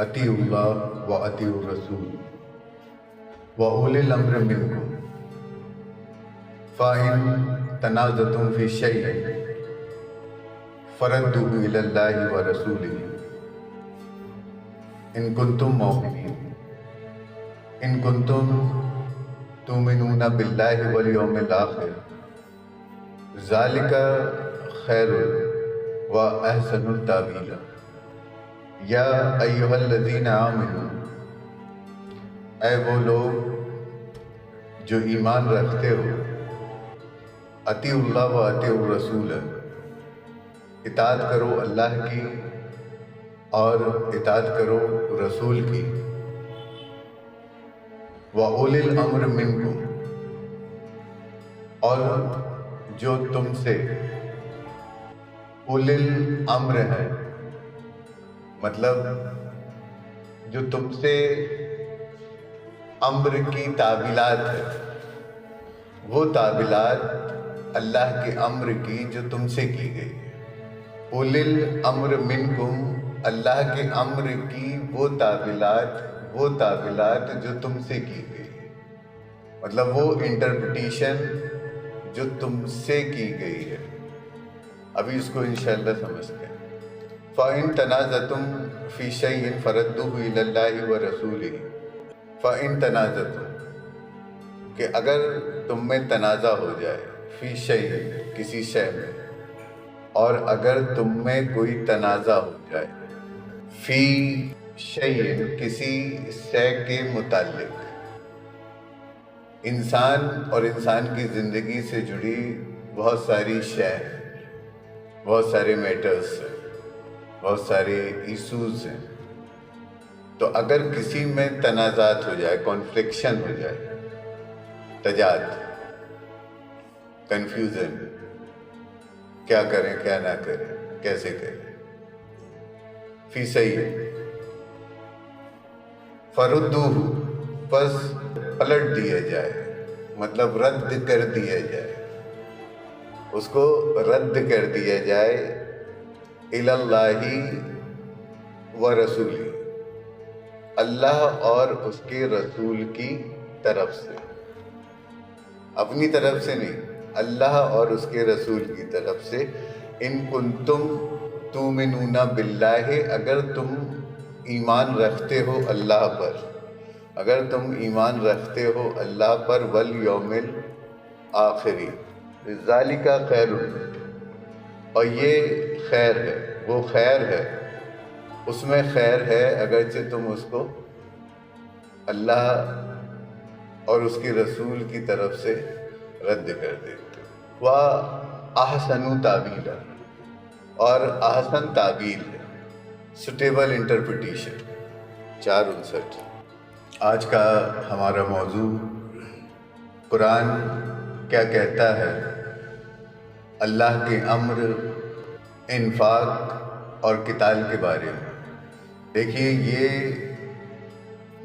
اطیعوا اللہ و اطیعوا الرسول و اولی الامر منکم فَإِن تنازعتم فی شیء فردوہ الی اللہ و رسولہ ان کنتم مؤمنین ان کنتم تؤمنون باللہ والیوم الآخر ذالک خیر و احسن تاویلا یا ایہا الذین آمنوا، اے وہ لوگ جو ایمان رکھتے ہو، اطیعوا اللہ و اطیعوا الرسول، اطاعت کرو اللہ کی اور اطاعت کرو رسول کی، وَأُولِي الْأَمْرِ مِنْكُمْ، اور جو تم سے اولی الامر ہے، مطلب جو تم سے امر کی تعویلات ہے، وہ تعویلات اللہ کے امر کی جو تم سے کی گئی ہے۔ اولی الامر منکم، اللہ کے امر کی وہ تعویلات جو تم سے کی گئی ہے، مطلب وہ انٹرپریٹیشن جو تم سے کی گئی ہے۔ ابھی اس کو انشاءاللہ سمجھتے ہیں۔ فَإِن تنازعتم فی شیء فردوہ الی اللہ ورسولہ، فَإِن تنازعتم، کہ اگر تم میں تنازع ہو جائے، فی شیء، کسی شے میں، اور اگر تم میں کوئی تنازع ہو جائے، فی شیء، کسی شے کے متعلق، انسان اور انسان کی زندگی سے جڑی بہت ساری شے، بہت سارے میٹرز ہیں، بہت سارے ایشوز ہیں، تو اگر کسی میں تنازعات ہو جائے، کانفلکشن ہو جائے، تضاد، کنفیوژن، کیا کریں کیا نہ کریں، کیسے کریں، فی صحیح، فردوہ، پس پلٹ دیا جائے، مطلب رد کر دیا جائے، اس کو رد کر دیا جائے، الی اللہ و رسولہ، اللہ اور اس کے رسول کی طرف سے، اپنی طرف سے نہیں، اللہ اور اس کے رسول کی طرف سے، ان کنتم تؤمنون باللہ، اگر تم ایمان رکھتے ہو اللہ پر، اگر تم ایمان رکھتے ہو اللہ پر، والیوم الآخری، ذالک خیر، اور یہ خیر ہے، وہ خیر ہے، اس میں خیر ہے، اگرچہ تم اس کو اللہ اور اس کے رسول کی طرف سے رد کر دیتے ہو۔ وَأَحْسَنُ تَأْوِيلًا، اور احسن تعویل ہے، سوٹیبل انٹرپریٹیشن۔ 459 آج کا ہمارا موضوع قرآن کیا کہتا ہے اللہ کے امر انفاق اور قتال کے بارے میں۔ دیکھیے، یہ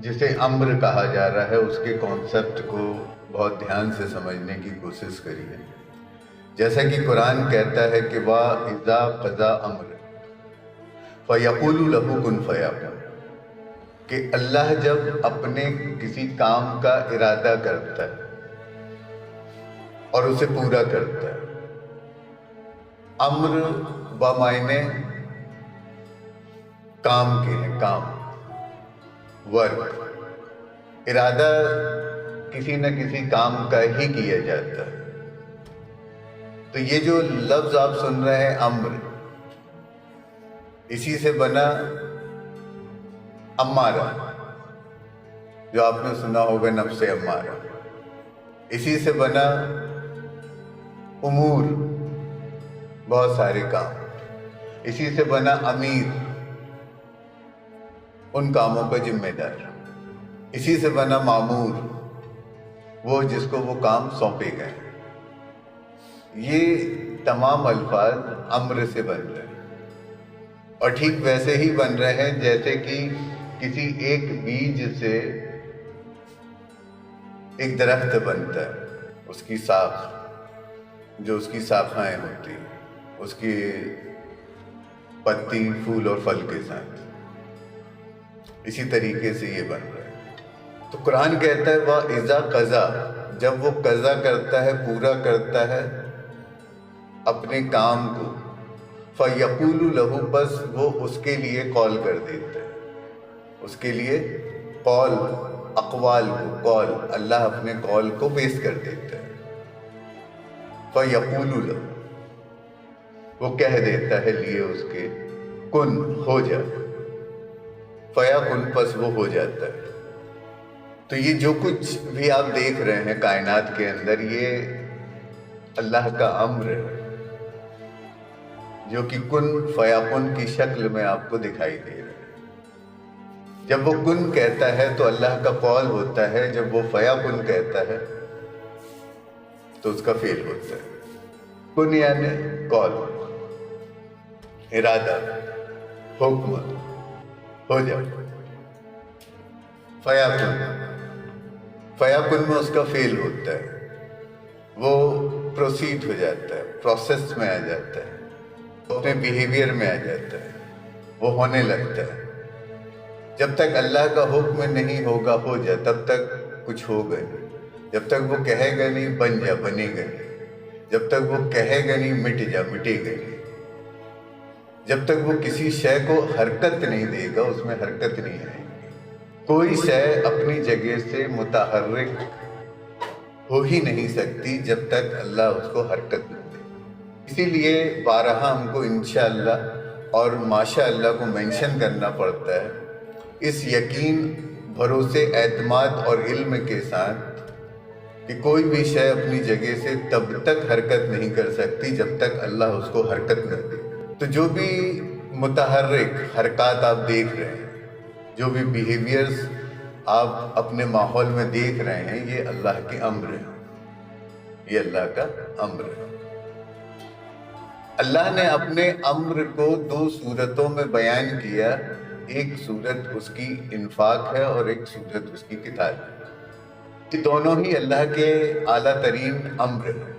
جسے امر کہا جا رہا ہے اس کے کانسیپٹ کو بہت دھیان سے سمجھنے کی کوشش کریے۔ جیسا کہ قرآن کہتا ہے کہ وَإِذَا قَضَىٰ أَمْرًا فَيَقُولُ لَهُ كُن فَيَكُونُ، کہ اللہ جب اپنے کسی کام کا ارادہ کرتا ہے اور اسے پورا کرتا ہے، امر بمعنی کام کے ہیں، کام، ورک، ارادہ کسی نہ کسی کام کا ہی کیا جاتا ہے۔ تو یہ جو لفظ آپ سن رہے ہیں امر، اسی سے بنا امارہ، جو آپ نے سنا ہوگا نفس امارہ، اسی سے بنا امور، بہت سارے کام، اسی سے بنا امیر، ان کاموں کا ذمہ دار، اسی سے بنا مامور، وہ جس کو وہ کام سونپے گئے۔ یہ تمام الفاظ امر سے بن رہے ہیں، اور ٹھیک ویسے ہی بن رہے ہیں جیسے کہ کسی ایک بیج سے ایک درخت بنتا ہے، اس کی ساخ، جو اس کی شاخائیں ہوتی ہیں، اس کی پتی، پھول اور پھل کے ساتھ، اسی طریقے سے یہ بن رہا ہے۔ تو قرآن کہتا ہے وَإِذَا قَضَى، جب وہ قضا کرتا ہے، پورا کرتا ہے اپنے کام کو، فَيَقُولُ لَهُ، بس وہ اس کے لیے قول کر دیتا ہے، اس کے لیے قول، اقوال کو، قول، اللہ اپنے قول کو پیش کر دیتا ہے۔ فَيَقُولُ لَهُ، وہ کہہ دیتا ہے لیے اس کے، کن، ہو جا، فَيَكُن، پس وہ ہو جاتا ہے۔ تو یہ جو کچھ بھی آپ دیکھ رہے ہیں کائنات کے اندر، یہ اللہ کا امر ہے جو کہ کن فیکن کی شکل میں آپ کو دکھائی دے رہا ہے۔ جب وہ کن کہتا ہے تو اللہ کا قول ہوتا ہے، جب وہ فیکن کہتا ہے تو اس کا فعل ہوتا ہے۔ کن یعنی قول، ارادہ، حکم، ہو جا، فیکن میں اس کا فعل ہوتا ہے، وہ پروسیڈ ہو جاتا ہے، پروسیس میں آ جاتا ہے، اپنے بیہیویئر میں آ جاتا ہے، وہ ہونے لگتا ہے۔ جب تک اللہ کا حکم نہیں ہوگا ہو جا، تب تک کچھ ہوگا نہیں۔ جب تک وہ کہے گا نہیں بن جا، بنے گا نہیں۔ جب تک وہ کہے گا نہیں مٹ جا، مٹے گا نہیں۔ جب تک وہ کسی شے کو حرکت نہیں دے گا، اس میں حرکت نہیں آئے گی۔ کوئی شے اپنی جگہ سے متحرک ہو ہی نہیں سکتی جب تک اللہ اس کو حرکت نہ دے۔ اسی لیے بارہا ہم کو انشاءاللہ اور ماشاءاللہ کو مینشن کرنا پڑتا ہے، اس یقین، بھروسے، اعتماد اور علم کے ساتھ کہ کوئی بھی شے اپنی جگہ سے تب تک حرکت نہیں کر سکتی جب تک اللہ اس کو حرکت نہ دے۔ تو جو بھی متحرک حرکات آپ دیکھ رہے ہیں، جو بھی بیہیویئرز آپ اپنے ماحول میں دیکھ رہے ہیں، یہ اللہ کے امر ہے، یہ اللہ کا امر ہے۔ اللہ نے اپنے امر کو دو صورتوں میں بیان کیا، ایک صورت اس کی انفاق ہے اور ایک صورت اس کی قتال ہے۔ یہ دونوں ہی اللہ کے اعلیٰ ترین امر ہیں۔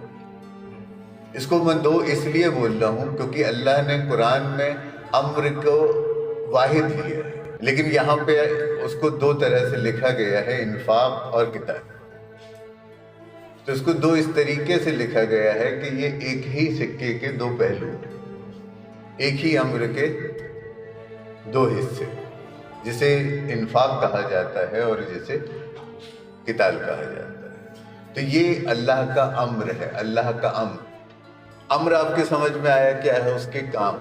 اس کو میں دو اس لیے بول رہا ہوں کیونکہ اللہ نے قرآن میں امر کو واحد لیا ہے، لیکن یہاں پہ اس کو دو طرح سے لکھا گیا ہے، انفاق اور قتال۔ تو اس کو دو اس طریقے سے لکھا گیا ہے کہ یہ ایک ہی سکے کے دو پہلو ہیں، ایک ہی امر کے دو حصے، جسے انفاق کہا جاتا ہے اور جسے قتال کہا جاتا ہے۔ تو یہ اللہ کا امر ہے، اللہ کا امر۔ امر آپ کے سمجھ میں آیا کیا ہے؟ اس کے کام۔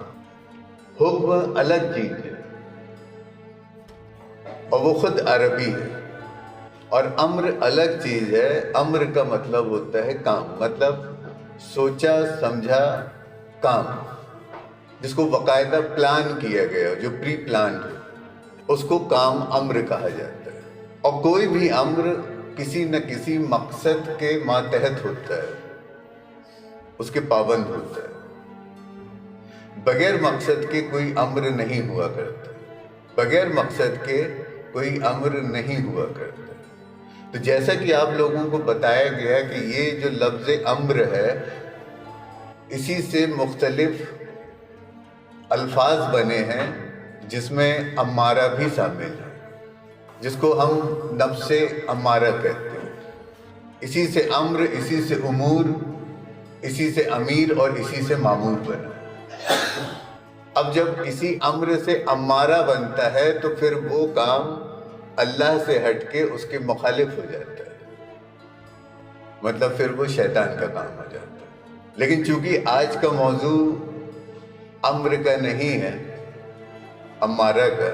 حکم الگ چیز ہے اور وہ خود عربی ہے، اور امر الگ چیز ہے۔ امر کا مطلب ہوتا ہے کام، مطلب سوچا سمجھا کام، جس کو باقاعدہ پلان کیا گیا، جو پری پلانڈ ہے، اس کو کام امر کہا جاتا ہے۔ اور کوئی بھی امر کسی نہ کسی مقصد کے ماتحت ہوتا ہے، اس کے پابند ہوتا ہے۔ بغیر مقصد کے کوئی امر نہیں ہوا کرتا، بغیر مقصد کے کوئی امر نہیں ہوا کرتا۔ تو جیسا کہ آپ لوگوں کو بتایا گیا کہ یہ جو لفظ امر ہے، اسی سے مختلف الفاظ بنے ہیں، جس میں امارہ بھی شامل ہے، جس کو ہم نفس امارہ کہتے ہیں۔ اسی سے امر، اسی سے امور، اسی سے امیر اور اسی سے مامور بنا۔ اب جب اسی امر سے امارہ بنتا ہے تو پھر وہ کام اللہ سے ہٹ کے اس کے مخالف ہو جاتا ہے، مطلب پھر وہ شیطان کا کام ہو جاتا ہے۔ لیکن چونکہ آج کا موضوع امر کا نہیں ہے، امارہ کا،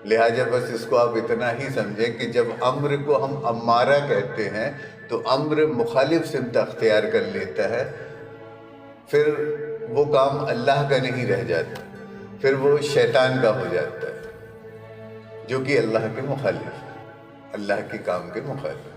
لہٰذا بس اس کو آپ اتنا ہی سمجھیں کہ جب امر کو ہم امارہ کہتے ہیں تو امر مخالف سمت اختیار کر لیتا ہے، پھر وہ کام اللہ کا نہیں رہ جاتا، پھر وہ شیطان کا ہو جاتا ہے، جو کہ اللہ کے مخالف ہے، اللہ کے کام کے مخالف۔